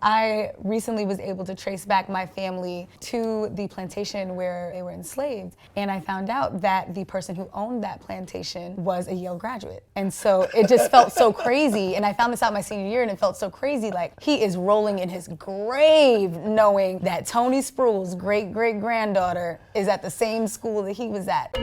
I recently was able to trace back my family to the plantation where they were enslaved, and I found out that the person who owned that plantation was a Yale graduate. And so it just felt so crazy, and I found this out my senior year, and it felt so crazy, like he is rolling in his grave knowing that Tony Spruill's great-great-granddaughter is at the same school that he was at.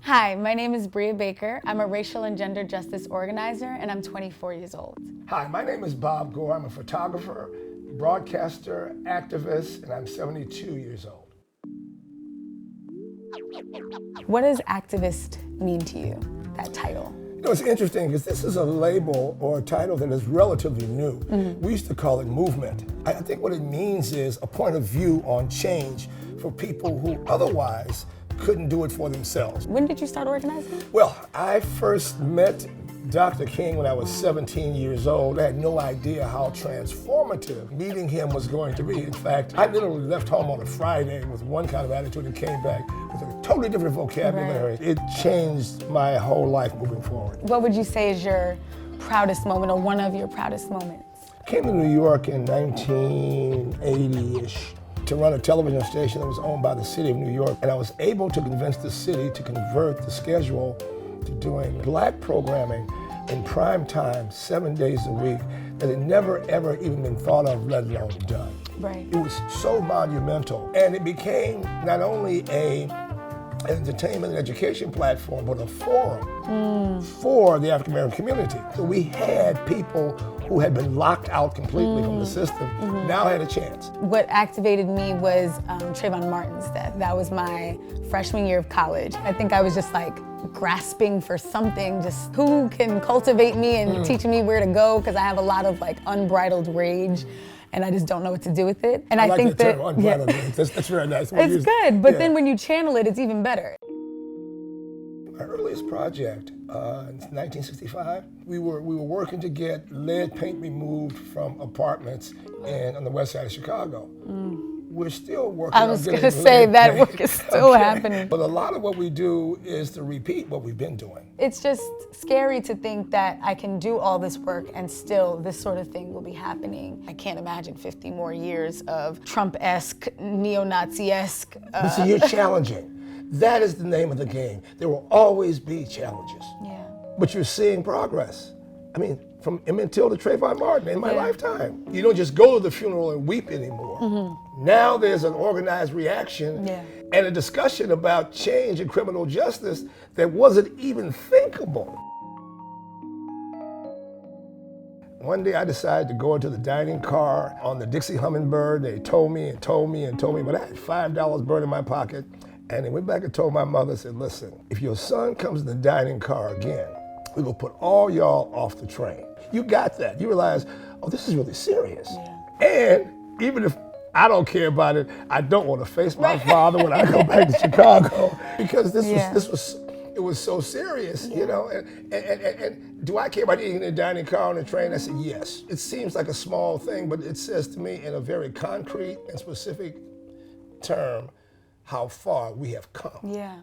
Hi, my name is Brea Baker. I'm a racial and gender justice organizer, and I'm 24 years old. Hi, my name is Bob Gore. I'm a photographer, broadcaster, activist, and I'm 72 years old. What does activist mean to you, that title? You know, it's interesting because this is a label or a title that is relatively new. We used to call it movement. I think what it means is a point of view on change for people who otherwise couldn't do it for themselves. When did you start organizing? Well, I first met Dr. King when I was 17 years old. I had no idea how transformative meeting him was going to be. In fact, I literally left home on a Friday with one kind of attitude and came back with a totally different vocabulary. Right. It changed my whole life moving forward. What would you say is your proudest moment or one of your proudest moments? I came to New York in 1980-ish. to run a television station that was owned by the city of New York. And I was able to convince the city to convert the schedule to doing black programming in prime time, 7 days a week, that had never, ever even been thought of, let alone done. Right. It was so monumental. And it became not only an entertainment and education platform, but a forum for the African American community. So we had people who had been locked out completely from the system now had a chance. What activated me was Trayvon Martin's death. That was my freshman year of college. I think I was just like grasping for something, just who can cultivate me and teach me where to go, because I have a lot of like unbridled rage. And I just don't know what to do with it. And I think that unbridled rage. That's very nice. It's good, but then when you channel it, it's even better. My earliest project in 1965, we were working to get lead paint removed from apartments on the west side of Chicago. We're still working. I was going to say that work is still happening. But a lot of what we do is to repeat what we've been doing. It's just scary to think that I can do all this work and still this sort of thing will be happening. I can't imagine 50 more years of Trump-esque, neo-Nazi-esque. So you're challenging. That is the name of the game. There will always be challenges. Yeah. But you're seeing progress. I mean, from Emmett Till to Trayvon Martin in my lifetime. You don't just go to the funeral and weep anymore. Now there's an organized reaction and a discussion about change in criminal justice that wasn't even thinkable. One day I decided to go into the dining car on the Dixie Hummingbird. They told me, but I had $5 burned in my pocket. And they went back and told my mother, said, listen, if your son comes in the dining car again, we're gonna put all y'all off the train. You got that. You realize, oh, this is really serious. And even if I don't care about it, I don't want to face my father when I go back to Chicago, because it was so serious, you know. And do I care about eating in the dining car on the train? I said, yes. It seems like a small thing, but it says to me in a very concrete and specific term how far we have come. Yeah.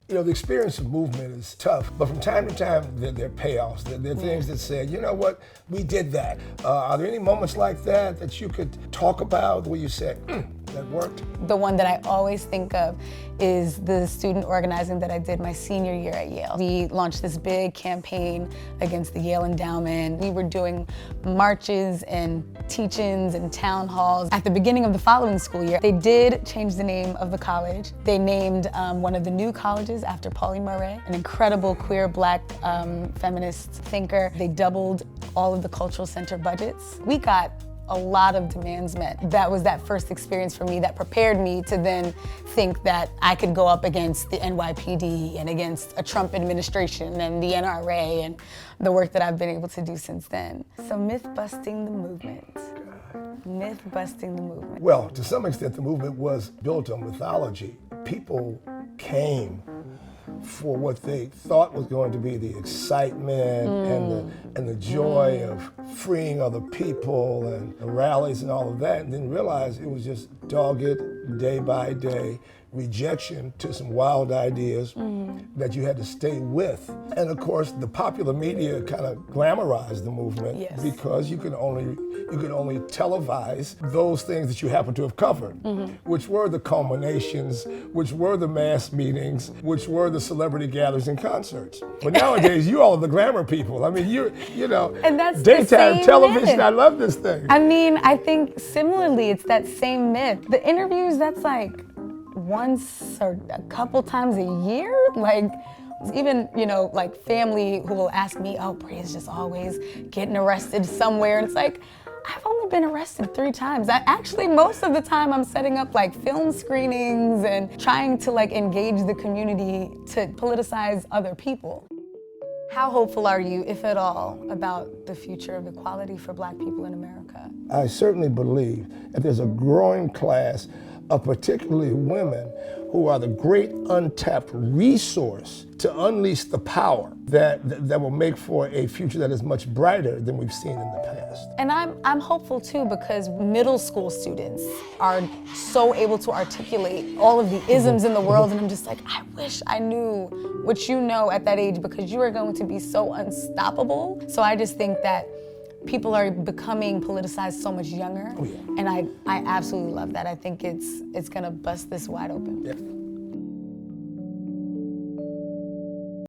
You know, the experience of movement is tough, but from time to time, there are payoffs. There are things that say, you know what, we did that. Are there any moments like that you could talk about where you said, that worked? The one that I always think of is the student organizing that I did my senior year at Yale. We launched this big campaign against the Yale Endowment. We were doing marches and teach-ins and town halls. At the beginning of the following school year, they did change the name of the college. They named one of the new colleges after Pauline Murray, an incredible queer black feminist thinker. They doubled all of the cultural center budgets. We got a lot of demands met. That was that first experience for me that prepared me to then think that I could go up against the NYPD and against a Trump administration and the NRA and the work that I've been able to do since then. So myth-busting the movement. Myth-busting the movement. Well, to some extent, the movement was built on mythology. People came for what they thought was going to be the excitement and the joy of freeing other people and the rallies and all of that, and then realized it was just dogged, day by day, rejection to some wild ideas that you had to stay with. And of course, the popular media kind of glamorized the movement Yes. because you could only televise those things that you happen to have covered, which were the culminations, which were the mass meetings, which were the celebrity gatherings and concerts. But nowadays, you all are the glamour people. I mean, you know, And that's the daytime same television, myth. I love this thing. I mean, I think similarly, it's that same myth. The interviews, that's like once or a couple times a year. Like, even, you know, like family who will ask me, oh, Brea's just always getting arrested somewhere. And it's like, I've only been arrested 3 times. Actually, most of the time I'm setting up like film screenings and trying to like engage the community to politicize other people. How hopeful are you, if at all, about the future of equality for Black people in America? I certainly believe that there's a growing class of particularly women who are the great untapped resource to unleash the power that will make for a future that is much brighter than we've seen in the past. And I'm hopeful too, because middle school students are so able to articulate all of the isms in the world, and I'm just like, I wish I knew what you know at that age, because you are going to be so unstoppable. So I just think that people are becoming politicized so much younger, Oh, yeah. and I absolutely love that. I think it's gonna bust this wide open. Yeah.